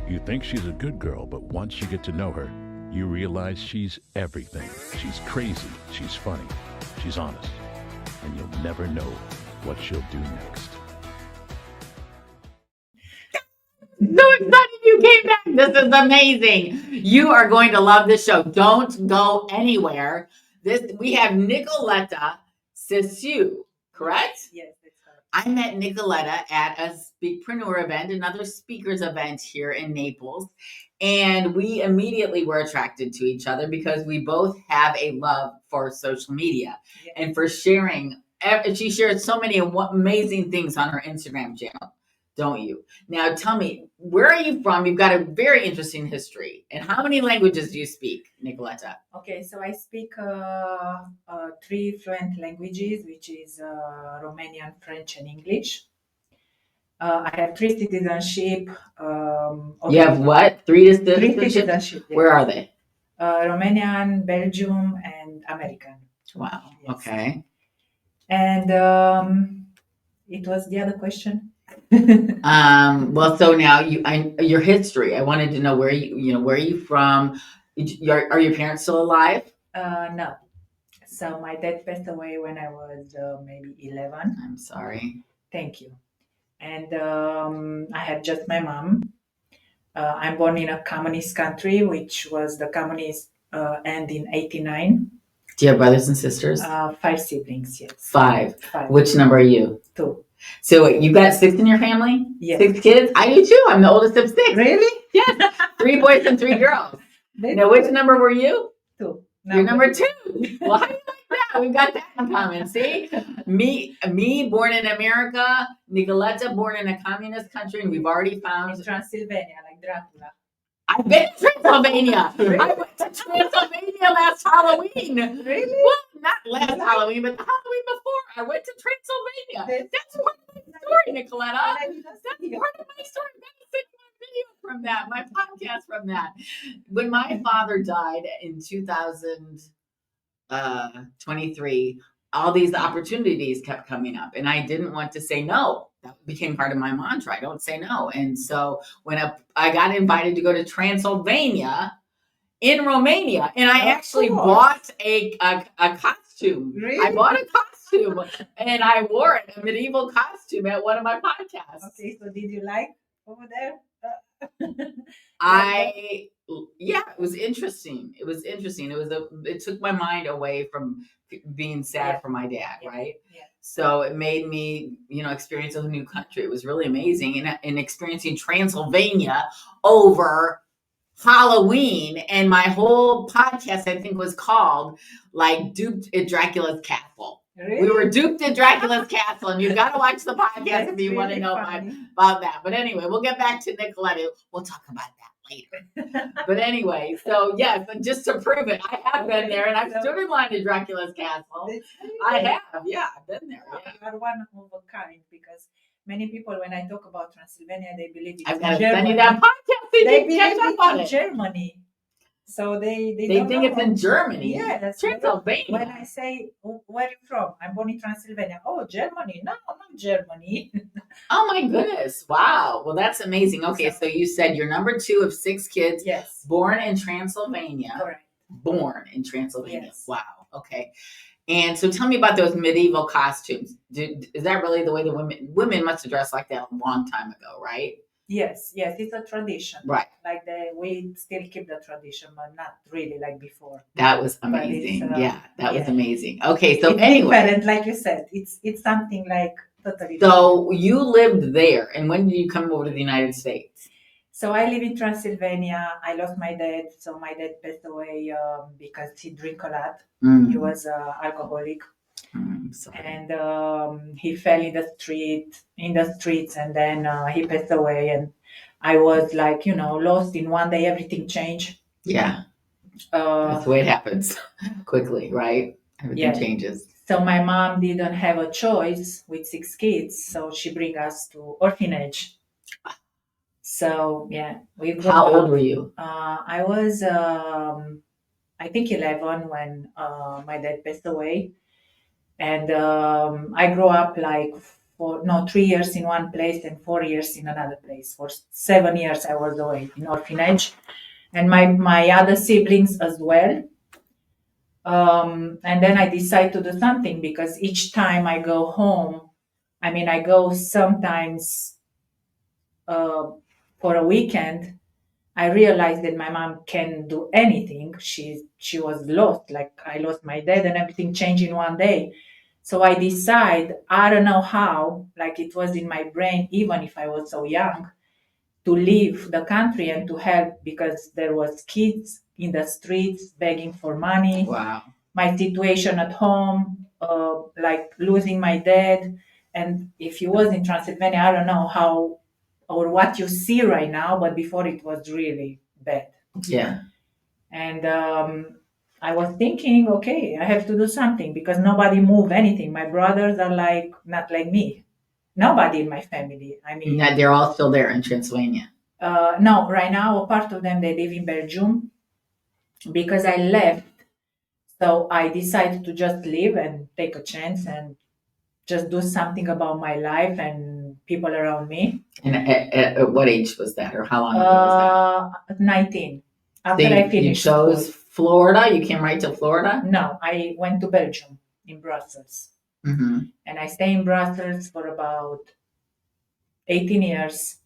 You think she's a good girl, but once you get to know her, you realize she's everything. She's crazy, she's funny, she's honest, and you'll never know what she'll do next. So excited you came back. This is amazing. You are going to love this show. Don't go anywhere. We have Nicoleta Ciceu, correct? Yes, that's correct. I met Nicoleta at a Speakpreneur event, another speakers event here in Naples. And we immediately were attracted to each other because we both have a love for social media and for sharing. She shares so many amazing things on her Instagram channel, don't you? Now tell me, where are you from? You've got a very interesting history. And how many languages do you speak, Nicoleta? Okay, so I speak 3 fluent languages, which is Romanian, French, and English. I have 3 citizenship. You have what? 3 citizenship? Citizenship. Where are they? Romanian, Belgium, and American. Wow. Yes. Okay. And it was the other question. Well, so now your history. I wanted to know where where are you from? Are your parents still alive? No. So my dad passed away when I was maybe 11. I'm sorry. Thank you. And I have just my mom. I'm born in a communist country, which was the communist end in 89. Do you have brothers and sisters? 5 siblings, yes. 5. 5. Which number are you? 2. So you got 6 in your family? Yes. 6 kids? I do too. I'm the oldest of 6. Really? Yes. 3 boys and 3 girls. Now, which number were you? 2. You're number 2. Well, how do you like that? We've got that in common. See, me, born in America, Nicoleta, born in a communist country, and we've already found In Transylvania, like Dracula. I've been to Transylvania. Really? I went to Transylvania last Halloween. Really? Well, not last Halloween, but the Halloween before. I went to Transylvania. That's part of my story, Nicoleta. That's part of my story. I'm going to send you a video from that, my podcast from that. When my father died in 2023, all these opportunities kept coming up, and I didn't want to say no. That became part of my mantra. I don't say no. And so when I got invited to go to Transylvania in Romania, and I actually bought a costume. Really? I bought a costume and I wore it, a medieval costume, at one of my podcasts. Okay, so did you like over there? Yeah, it was interesting. It took my mind away from being sad for my dad, right? Yeah. So it made me, experience a new country. It was really amazing. And experiencing Transylvania over Halloween, and my whole podcast, I think, was called like Duped at Dracula's Castle. Really? We were duped at Dracula's Castle, and you've got to watch the podcast if you want to know about that. But anyway, we'll get back to Nicoleta. We'll talk about that later. But anyway, so yes, and just to prove it, I have been there, and I've stood in line at Dracula's Castle. I have, yeah, I've been there. Yeah. You are one of a kind, because many people, when I talk about Transylvania, they believe it's I've got to Germany. send you that podcast. They believe it's in Germany. So they think it's in Germany. Yes. Transylvania. When I say, where are you from? I'm born in Transylvania. Oh, Germany. No, not Germany. Oh my goodness. Wow. Well, that's amazing. Okay, so you said you're number 2 of 6 kids. Yes. Born in Transylvania. Correct. Born in Transylvania. Yes. Wow. Okay. And so tell me about those medieval costumes. Is that really the way the women must have dressed like that a long time ago, right? Yes, it's a tradition. Right. Like we still keep the tradition, but not really like before. That was amazing. That was amazing. Okay, so it's anyway. different, like you said, it's something like totally So different. You lived there, and when did you come over to the United States? So I live in Transylvania. I lost my dad. So my dad passed away because he drank a lot. He was alcoholic. And he fell in the streets, and then he passed away. And I was like, lost in one day. Everything changed. Yeah, that's the way it happens quickly, right? Everything changes. So my mom didn't have a choice with 6 kids, so she bring us to orphanage. So we. How old were you? I was, I think 11 when my dad passed away. And I grew up like 3 years in one place and 4 years in another place. For 7 years I was away in orphanage, and my other siblings as well. And then I decide to do something, because each time I go home, I go sometimes for a weekend. I realized that my mom can't do anything. She was lost. Like, I lost my dad and everything changed in one day. So I decide, I don't know how, like it was in my brain, even if I was so young, to leave the country and to help, because there was kids in the streets begging for money. Wow. My situation at home, like losing my dad. And if you was in Transylvania, I don't know how or what you see right now, but before it was really bad. Yeah. And I was thinking, okay, I have to do something, because nobody moved anything. My brothers are like, not like me. Nobody in my family. Yeah, they're all still there in Transylvania. No, right now, a part of them, they live in Belgium, because I left. So I decided to just leave and take a chance and just do something about my life and people around me. And at what age was that, or how long ago was At 19. After that? I finished You chose school. Florida? You came right to Florida? No, I went to Belgium, in Brussels. Mm-hmm. And I stayed in Brussels for about 18 years.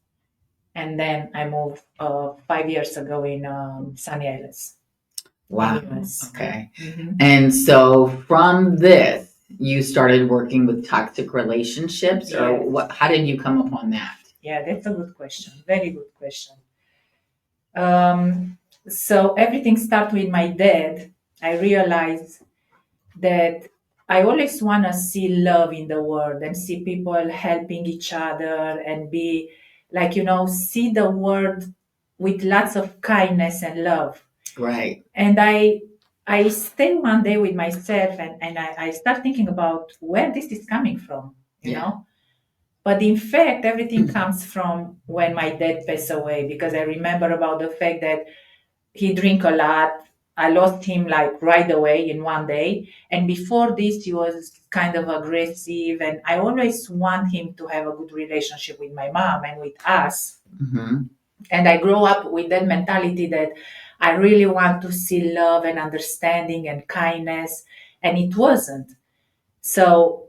And then I moved 5 years ago in Sunny Isles. Wow. US. Okay. Mm-hmm. And so from this, you started working with toxic relationships, or Yes. what? How did you come upon that? Yeah, that's a good question. Very good question. So everything started with my dad. I realized that I always want to see love in the world and see people helping each other and be like, see the world with lots of kindness and love. Right. And I stayed one day with myself, and I start thinking about where this is coming from, you know? But in fact, everything comes from when my dad passed away, because I remember about the fact that he drank a lot. I lost him like right away in one day. And before this, he was kind of aggressive. And I always want him to have a good relationship with my mom and with us. Mm-hmm. And I grew up with that mentality that I really want to see love and understanding and kindness. And it wasn't. So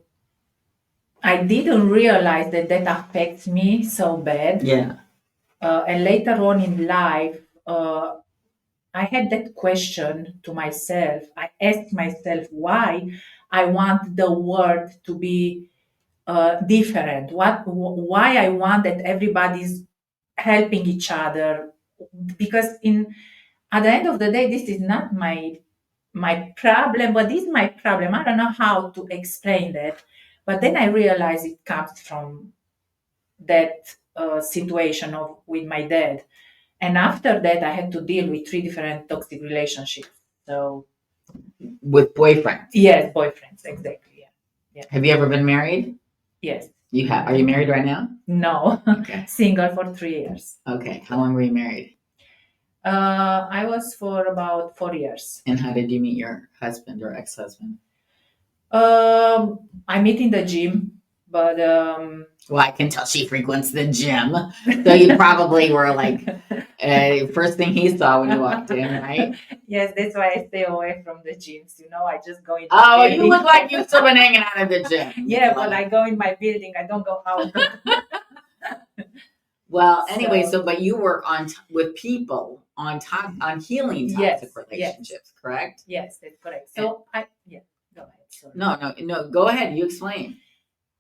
I didn't realize that affects me so bad. Yeah. And later on in life, I had that question to myself. I asked myself why I want the world to be different. Why I want that everybody's helping each other, because at the end of the day, this is not my problem, but this is my problem. I don't know how to explain that, but then I realized it comes from that situation with my dad. And after that, I had to deal with 3 different toxic relationships. So, with boyfriends? Yes, boyfriends, exactly. Yeah. Have you ever been married? Yes. You have. Are you married right now? No. Okay. Single for 3 years. Okay. How long were you married? I was for about 4 years. And how did you meet your husband or ex-husband? I meet in the gym, but well, I can tell she frequents the gym, so you probably were like first thing he saw when you walked in, right? Yes, that's why I stay away from the gyms. I just go in. Oh, you look like you've still been hanging out at the gym. Yeah, but I go in my building. I don't go out. Well, anyway, but you work with people on healing toxic relationships, correct? Yes, that's correct. So go ahead. Sorry. No, go ahead. You explain.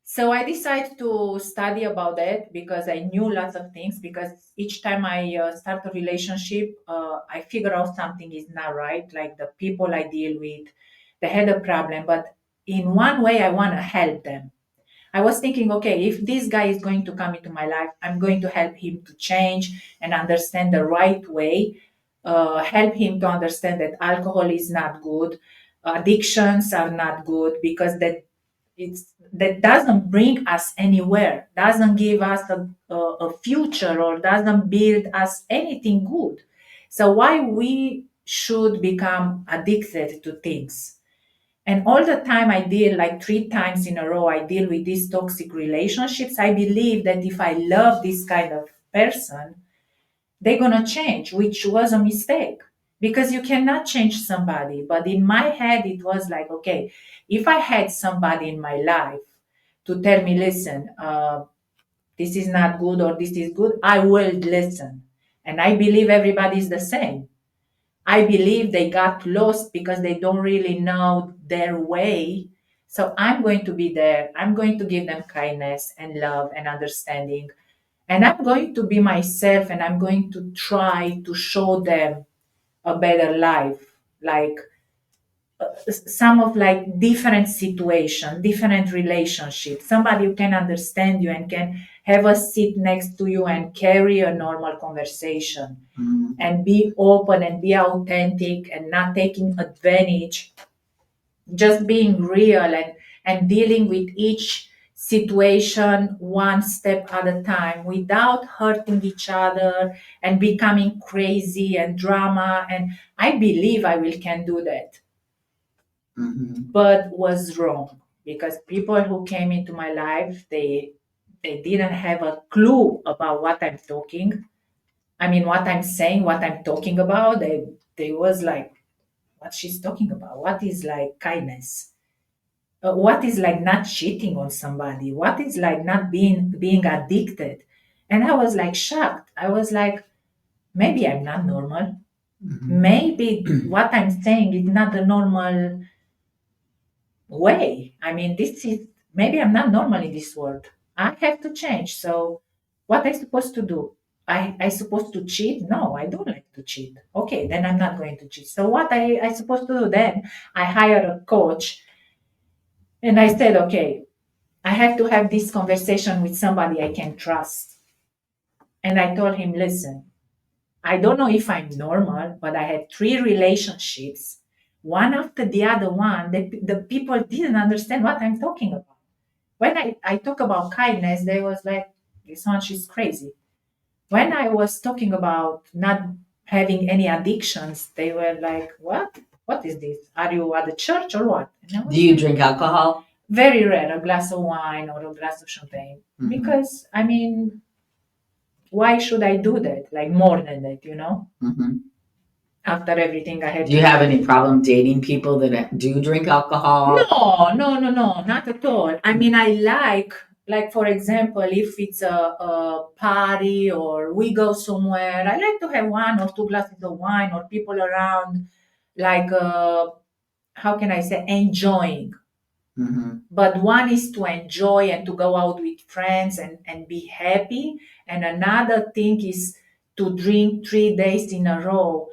So I decided to study about that, because I knew lots of things, because each time I start a relationship, I figure out something is not right. Like the people I deal with, they had a problem, but in one way I want to help them. I was thinking, okay, if this guy is going to come into my life, I'm going to help him to change and understand the right way, help him to understand that alcohol is not good, addictions are not good, because that doesn't bring us anywhere, doesn't give us a future, or doesn't build us anything good. So why we should become addicted to things? And all the time I deal, like 3 times in a row, I deal with these toxic relationships. I believe that if I love this kind of person, they're going to change, which was a mistake because you cannot change somebody. But in my head, it was like, okay, if I had somebody in my life to tell me, listen, this is not good or this is good, I will listen. And I believe everybody is the same. I believe they got lost because they don't really know their way. So I'm going to be there. I'm going to give them kindness and love and understanding. And I'm going to be myself and I'm going to try to show them a better life. Like some of like different situation, different relationships, somebody who can understand you and can have a seat next to you and carry a normal conversation and be open and be authentic and not taking advantage, just being real and dealing with each situation one step at a time without hurting each other and becoming crazy and drama. And I believe I will can do that, but was wrong because people who came into my life, they didn't have a clue about what I'm talking. I mean, what I'm saying, what I'm talking about. They was like, what she's talking about? What is like kindness? What is like not cheating on somebody? What is like not being addicted? And I was like shocked. I was like, maybe I'm not normal. Maybe what I'm saying is not the normal way. I mean, this is maybe I'm not normal in this world. I have to change. So what I supposed to do? I supposed to cheat? No, I don't like to cheat. Okay, then I'm not going to cheat. So what I supposed to do then? I hire a coach and I said, okay, I have to have this conversation with somebody I can trust. And I told him, listen, I don't know if I'm normal, but I had 3 relationships, one after the other one. The people didn't understand what I'm talking about. When I talk about kindness, they was like, this one, she's crazy. When I was talking about not having any addictions, they were like, what? What is this? Are you at the church or what? Do you drink alcohol? Very rare, a glass of wine or a glass of champagne. Because, I mean, why should I do that? Like more than that, After everything I had. Do you have any problem dating people that do drink alcohol? No, not at all. I mean, I like for example, if it's a party or we go somewhere, I like to have 1 or 2 glasses of wine or people around, like how can I say, enjoying. But one is to enjoy and to go out with friends and be happy. And another thing is to drink 3 days in a row.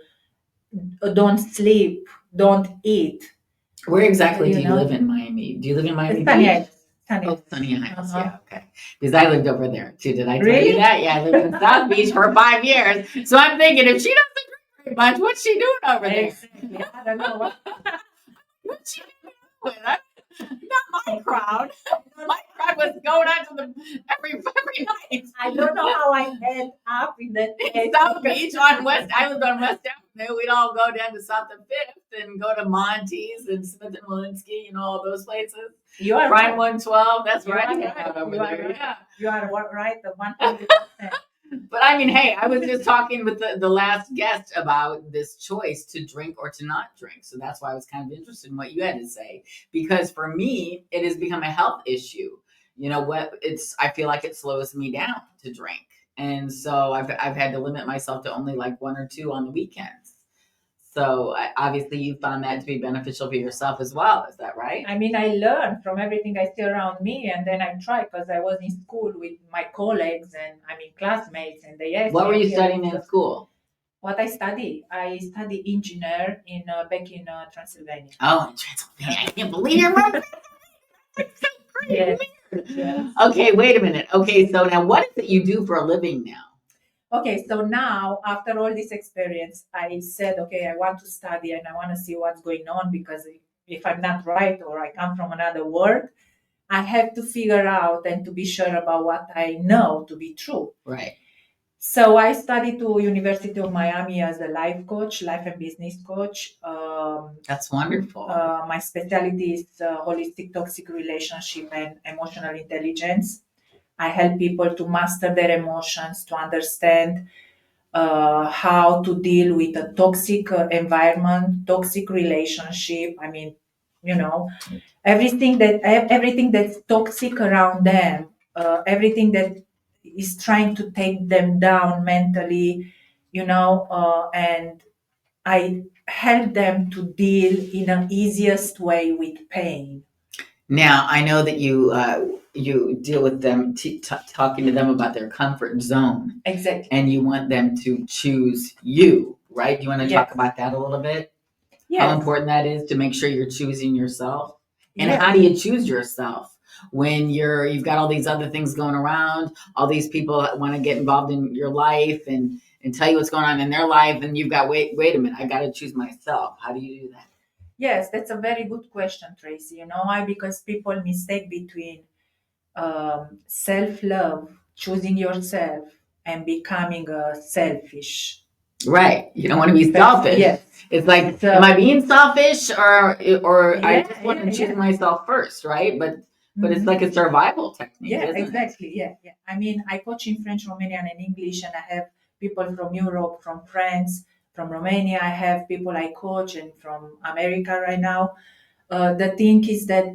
Don't sleep, don't eat. Where exactly do you live in Miami? Do you live in Miami Sunny Beach? Heights. Sunny Heights. Uh-huh. Yeah, okay. Because I lived over there too. Did I tell Really? you that? Yeah, I lived in South Beach for 5 years. So I'm thinking, if she doesn't drink very much, what's she doing over there? Exactly. I don't know what. What's she doing? Not my crowd. My crowd was going out to the every night. I don't know how I ended up in that place. South Beach on West. I lived on West Avenue. We'd all go down to South and Fifth and go to Monty's and Smith and Walensky, all those places. You are Prime right. 112. That's You where I are hang right. out over You are there. right. Yeah. You are right. The 100%. But I mean, hey, I was just talking with the last guest about this choice to drink or to not drink. So that's why I was kind of interested in what you had to say. Because for me, it has become a health issue. I feel like it slows me down to drink. And so I've had to limit myself to only like 1 or 2 on the weekends. So obviously you found that to be beneficial for yourself as well. Is that right? I mean, I learned from everything I see around me, and then I tried because I was in school with my colleagues and classmates, and they asked What were me, you "Okay, studying in school?" What I study engineer in back in Transylvania. Oh, in Transylvania! I can't believe you remember. That's so great. Yes. Okay, wait a minute. Okay, so now what is it you do for a living now? Okay, so now after all this experience, I said, okay, I want to study and I want to see what's going on, because if I'm not right or I come from another world, I have to figure out and to be sure about what I know to be true. Right. So I studied to University of Miami as a life and business coach. That's wonderful. My specialty is holistic toxic relationship and emotional intelligence. I help people to master their emotions, to understand how to deal with a toxic environment, toxic relationship. I mean, you know, everything that's toxic around them, everything that is trying to take them down mentally, and I help them to deal in an easiest way with pain. Now, I know that you deal with them, talking to them about their comfort zone, Exactly. and you want them to choose you, right? You want to talk Yes. about that a little bit? Yes. How important that is to make sure you're choosing yourself, and Yes. how do you choose yourself when you've got all these other things going around, all these people that want to get involved in your life and tell you what's going on in their life, and you've got wait a minute, I got to choose myself. How do you do that? Yes, that's a very good question, Tracy. You know why? Because people mistake between self-love, choosing yourself, and becoming selfish. Right. You don't want to be selfish. Yes. It's like, So- am I being selfish or I just want to choose yeah. myself first, right? But it's like a survival technique, Yeah, isn't it? exactly. Yeah. I mean, I coach in French, Romanian, and English, and I have people from Europe, from France, from Romania. I have people I coach, and from America right now. The thing is that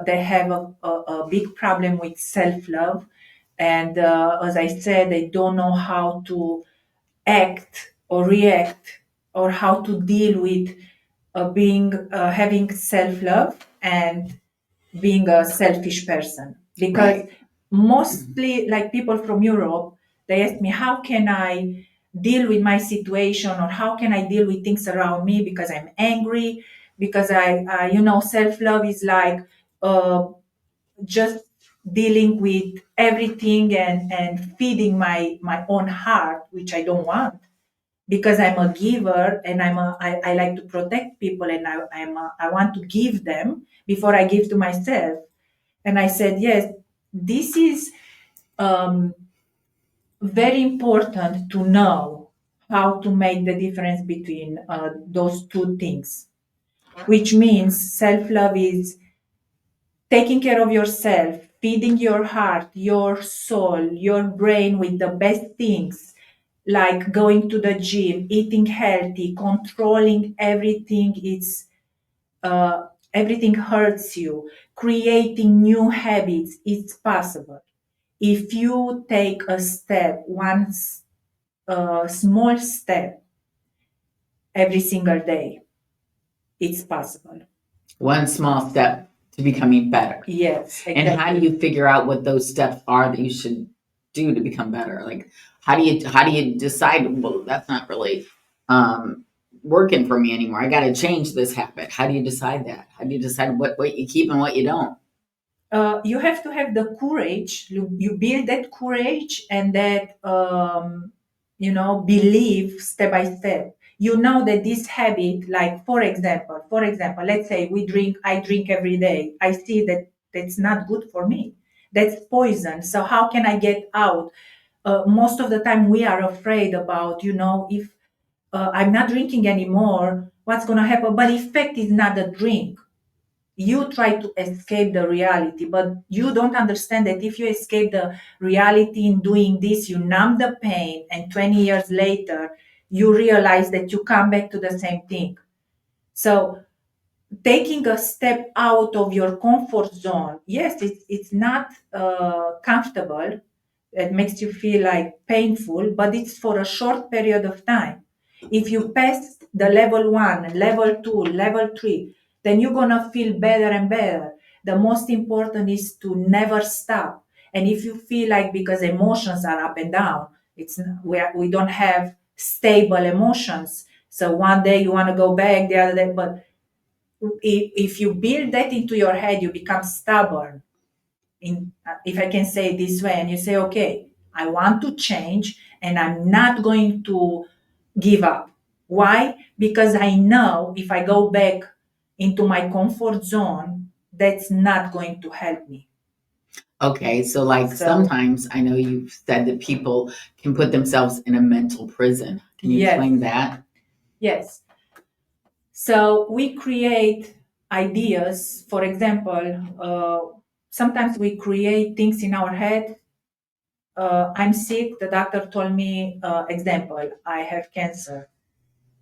they have a big problem with self-love, and as I said, they don't know how to act or react, or how to deal with being having self-love and being a selfish person. Because Right. mostly, like people from Europe, they ask me, how can I deal with my situation, or how can I deal with things around me, because I'm angry, because self-love is like uh, just dealing with everything and feeding my own heart, which I don't want, because I'm a giver, and I like to protect people, and I want to give them before I give to myself. And I said, yes, this is um, very important to know how to make the difference between those two things, which means self-love is taking care of yourself, feeding your heart, your soul, your brain with the best things, like going to the gym, eating healthy, controlling everything. Everything hurts you. Creating new habits, it's possible. If you take a step, one small step every single day, it's possible. One small step to becoming better. Yes, exactly. And how do you figure out what those steps are that you should do to become better? Like, how do you decide, well, that's not really working for me anymore. I got to change this habit. How do you decide that? How do you decide what you keep and what you don't? You have to have the courage. You build that courage and that belief step by step. You know that this habit, like for example, let's say I drink every day. I see that that's not good for me. That's poison. So how can I get out? Most of the time we are afraid about, if I'm not drinking anymore, what's going to happen? But in fact, it's not a drink. You try to escape the reality, but you don't understand that if you escape the reality in doing this, you numb the pain, and 20 years later, you realize that you come back to the same thing. So taking a step out of your comfort zone, yes, it's not comfortable. It makes you feel like painful, but it's for a short period of time. If you pass the level 1, level 2, level 3, then you're gonna feel better and better. The most important is to never stop. And if you feel like, because emotions are up and down, we don't have stable emotions. So one day you want to go back, the other day, but if you build that into your head, you become stubborn. If I can say it this way, and you say, okay, I want to change, and I'm not going to give up. Why? Because I know if I go back into my comfort zone, that's not going to help me. Okay, so like So sometimes I know you've said that people can put themselves in a mental prison. Can you yes, explain that? yes. So we create ideas. For example, sometimes we create things in our head. I'm sick. The doctor told me, example, I have cancer,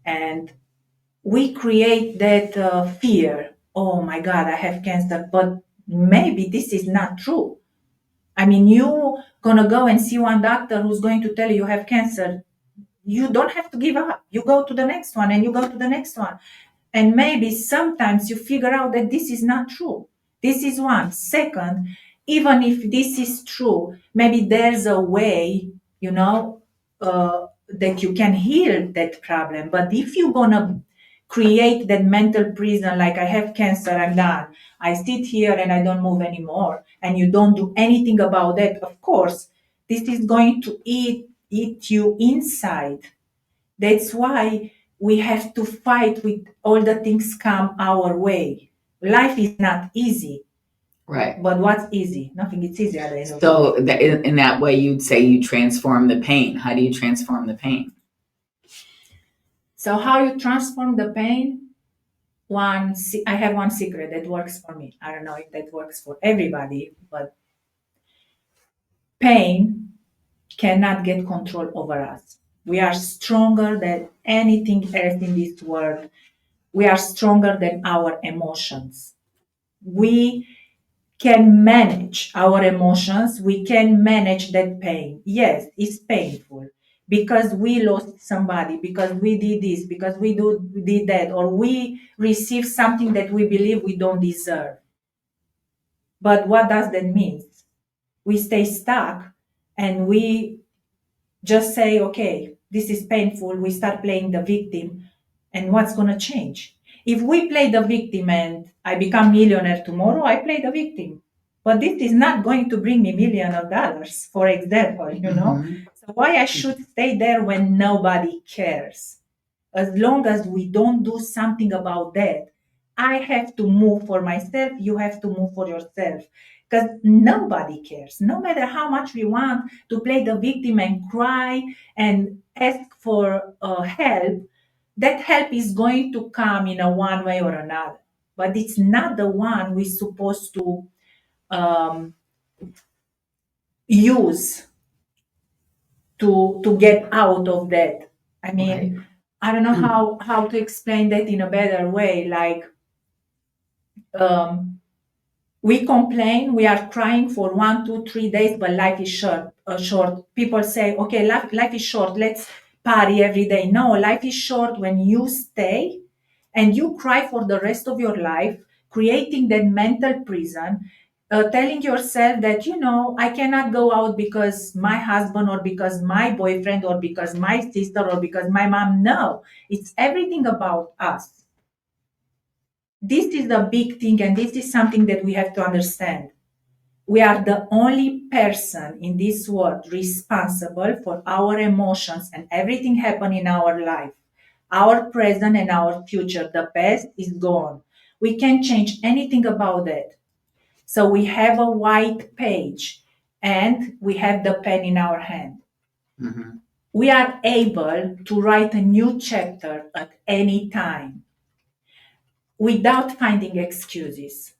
and we create that fear. Oh my God, I have cancer, but maybe this is not true. I mean, you gonna go and see one doctor who's going to tell you have cancer. You don't have to give up. You go to the next one and you go to the next one. And maybe sometimes you figure out that this is not true. This is one. Second, even if this is true, maybe there's a way, that you can heal that problem. But if you're gonna create that mental prison, like I have cancer, I'm done. I sit here and I don't move anymore, and you don't do anything about it, of course, this is going to eat you inside. That's why we have to fight with all the things come our way. Life is not easy, Right. but what's easy? Nothing is easy at the end of the So day. that in that way, you'd say you transform the pain. How do you transform the pain? So how you transform the pain? I have one secret that works for me. I don't know if that works for everybody, but pain cannot get control over us. We are stronger than anything else in this world. We are stronger than our emotions. We can manage our emotions. We can manage that pain. Yes, it's painful because we lost somebody, because we did this, because we did that, or we received something that we believe we don't deserve. But what does that mean? We stay stuck and we just say, okay, this is painful. We start playing the victim. And what's going to change? If we play the victim and I become millionaire tomorrow, I play the victim. But this is not going to bring me millions of dollars, for example, Mhm. So why I should stay there when nobody cares? As long as we don't do something about that, I have to move for myself, you have to move for yourself. Because nobody cares. No matter how much we want to play the victim and cry and ask for help, that help is going to come in a one way or another. But it's not the one we're supposed to um, use to get out of that. I mean, Right. I don't know how to explain that in a better way. Like um, we complain, we are crying for 1, 2, 3 days, but life is short. Short. People say, okay, life is short. Let's party every day. No, life is short when you stay and you cry for the rest of your life, creating that mental prison, telling yourself that, I cannot go out because my husband or because my boyfriend or because my sister or because my mom. No, it's everything about us. This is the big thing, and this is something that we have to understand. We are the only person in this world responsible for our emotions and everything happen in our life, our present and our future. The past is gone. We can't change anything about it. So we have a white page and we have the pen in our hand. Mm-hmm. We are able to write a new chapter at any time without finding excuses.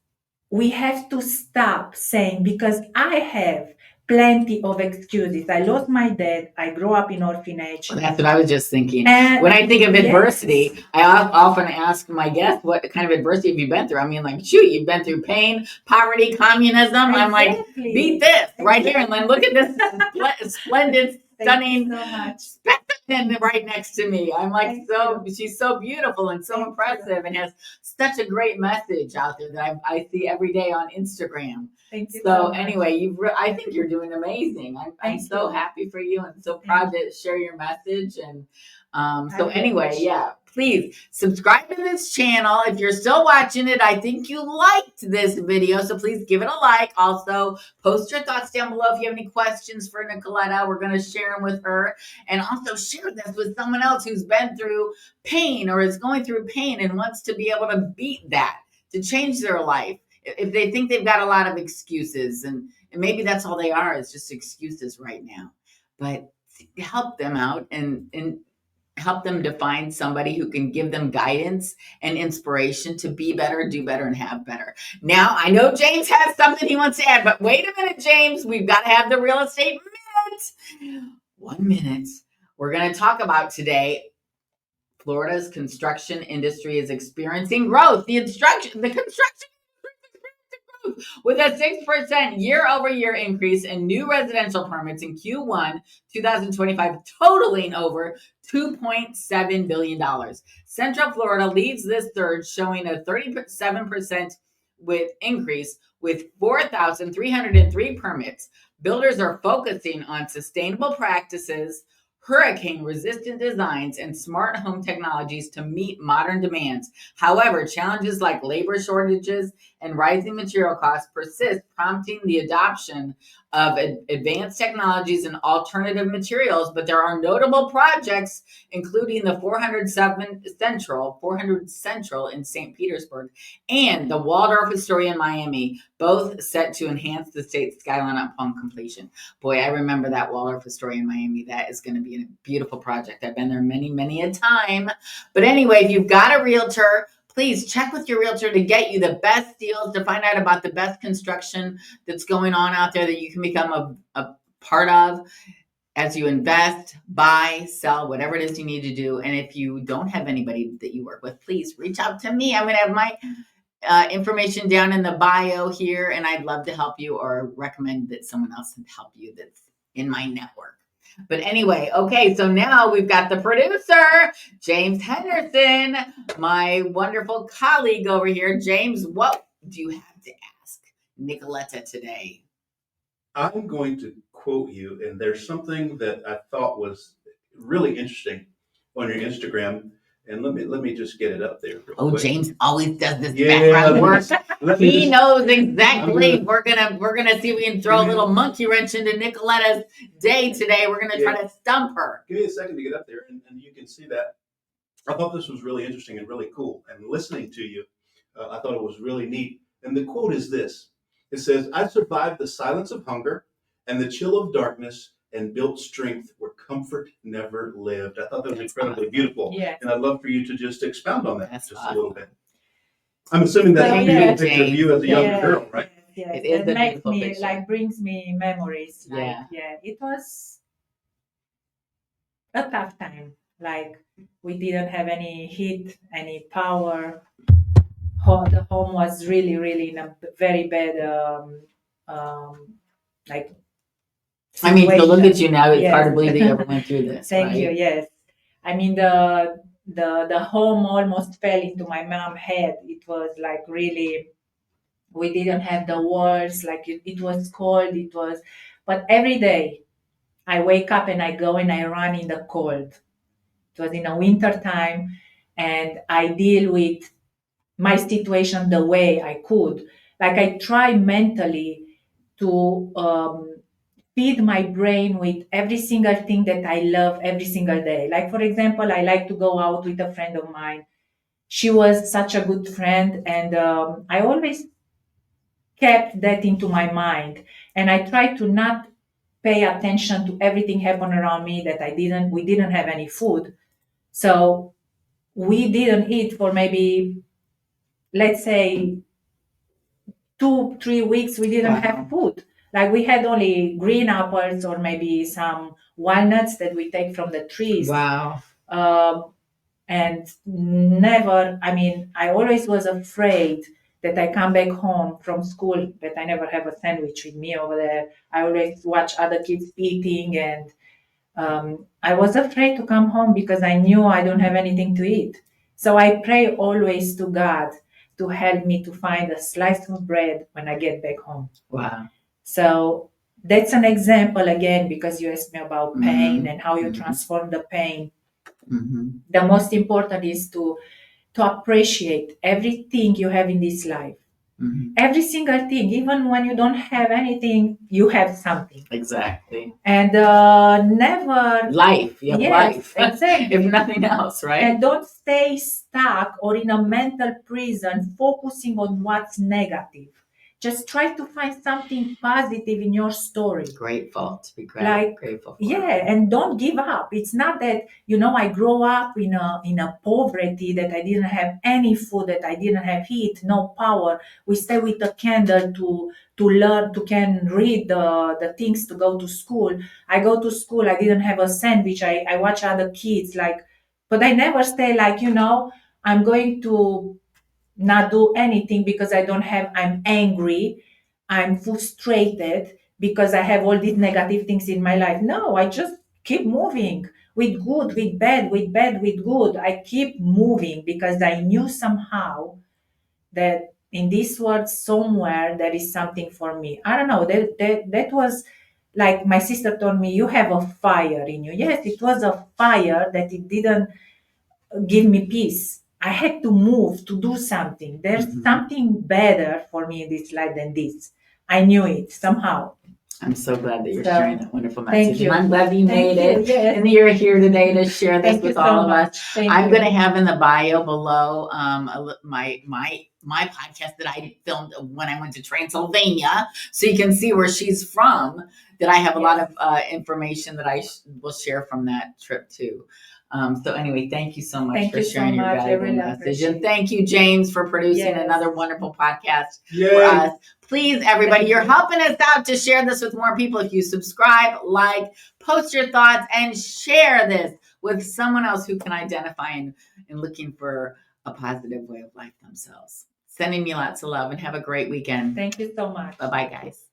We have to stop saying, because I have plenty of excuses. I lost my dad. I grew up in orphanage. Well, that's what I was just thinking. And When I think of yes, adversity, I often ask my guests, what kind of adversity have you been through? I mean, like, shoot, you've been through pain, poverty, communism. I'm like, exactly. beat this right here. And then look at this splendid, Thank you stunning so much. specimen right next to me. I'm like, Thank she's so beautiful and so Thank you. impressive and has such a great message out there that I see every day on Instagram. Thank you So much. anyway, I think you're doing amazing. I'm Thank so you. happy for you and so Thank proud to share your message. And so I anyway, appreciate yeah, please subscribe to this channel. If you're still watching it, I think you liked this video. So please give it a like. Also, post your thoughts down below if you have any questions for Nicoleta. We're going to share them with her. And also share this with someone else who's been through pain or is going through pain and wants to be able to beat that, to change their life. If they think they've got a lot of excuses, and And maybe that's all they are, is just excuses right now. But help them out and help them to find somebody who can give them guidance and inspiration to be better, do better, and have better. Now, I know James has something he wants to add, but wait a minute, James. We've got to have the real estate minute. 1 minute. We're going to talk about today, Florida's construction industry is experiencing growth. The construction with a 6% year-over-year increase in new residential permits in Q1 2025, totaling over $2.7 billion. Central Florida leads this surge, showing a 37% increase with 4,303 permits. Builders are focusing on sustainable practices, hurricane-resistant designs, and smart home technologies to meet modern demands. However, challenges like labor shortages and rising material costs persist, prompting the adoption of advanced technologies and alternative materials. But there are notable projects, including the 400 Central in St. Petersburg and the Waldorf Astoria in Miami, both set to enhance the state's skyline upon completion. Boy, I remember that Waldorf Astoria in Miami. That is going to be a beautiful project. I've been there many, many a time. But anyway, if you've got a realtor, please check with your realtor to get you the best deals, to find out about the best construction that's going on out there that you can become a part of as you invest, buy, sell, whatever it is you need to do. And if you don't have anybody that you work with, please reach out to me. I'm going to have my information down in the bio here, and I'd love to help you or recommend that someone else can help you that's in my network. But anyway, okay, so now we've got the producer, James Henderson, my wonderful colleague over here. James, what do you have to ask Nicoleta today? I'm going to quote you, and there's something that I thought was really interesting on your Instagram. And let me just get it up there. Oh, quick. James always does this Yeah, background work. He knows exactly. We're gonna see if we can throw a little monkey wrench into Nicoleta's day today. We're gonna try to stump her. Give me a second to get up there, and you can see that. I thought this was really interesting and really cool. And listening to you, I thought it was really neat. And the quote is this: it says, "I survived the silence of hunger and the chill of darkness, and built strength where comfort never lived." I thought that was incredibly beautiful. Yeah. And I'd love for you to just expound on that just awesome. a little bit. I'm assuming that's a beautiful picture of you as a younger girl, right? Yes. It is It a makes beautiful me picture. brings me memories. It was a tough time. We didn't have any heat, any power. The home was really, really in a very bad I mean, to look situation. at you now, it's hard to Yes. believe that you ever went through this. Thank right? you. Yes, I mean the home almost fell into my mom's head. It was like really, we didn't have the walls. Like it was cold. But every day I wake up and I go and I run in the cold. It was in the winter time, and I deal with my situation the way I could. Like I try mentally to feed my brain with every single thing that I love every single day. Like, for example, I like to go out with a friend of mine. She was such a good friend, and I always kept that into my mind. And I tried to not pay attention to everything happen around me that we didn't have any food. So we didn't eat for maybe, let's say, 2-3 weeks. We didn't have food. Like we had only green apples or maybe some walnuts that we take from the trees. Wow. And never, I mean, I always was afraid that I come back home from school, that I never have a sandwich with me over there. I always watch other kids eating, and I was afraid to come home because I knew I don't have anything to eat. So I pray always to God to help me to find a slice of bread when I get back home. Wow. So that's an example again, because you asked me about pain and how you Mhm. transform the pain. Mm-hmm. The most important is to appreciate everything you have in this life. Mm-hmm. Every single thing, even when you don't have anything, you have something. Exactly. And never Life. You have life. Exactly. If nothing else, right? And don't stay stuck or in a mental prison focusing on what's negative. just try to find something positive in your story. Grateful to be grateful for. Yeah, and don't give up. It's not that, I grew up in a poverty, that I didn't have any food, that I didn't have heat, no power. We stay with a candle to learn, to can read the things, to go to school. I go to school, I didn't have a sandwich. I watch other kids, but I never stay I'm going to not do anything because I'm angry, I'm frustrated because I have all these negative things in my life. No, I just keep moving with good, with bad, with bad, with good. I keep moving because I knew somehow that in this world somewhere there is something for me. I don't know. That was like my sister told me, you have a fire in you. Yes, it was a fire that it didn't give me peace. I had to move to do something. There's something better for me in this life than this. I knew it somehow. I'm so glad that you're sharing that wonderful message. Thank you. And I'm glad that you made it. Yes. And that you're here today to share this with all of us. I'm going to have in the bio below my podcast that I filmed when I went to Transylvania, so you can see where she's from. That I have a lot of information that I will share from that trip too. So anyway, thank you so much for sharing your valuable message. And thank you, James, for producing another wonderful podcast for us. Please, everybody, you're helping us out to share this with more people. If you subscribe, like, post your thoughts, and share this with someone else who can identify and looking for a positive way of life themselves. Sending me lots of love and have a great weekend. Thank you so much. Bye-bye, guys.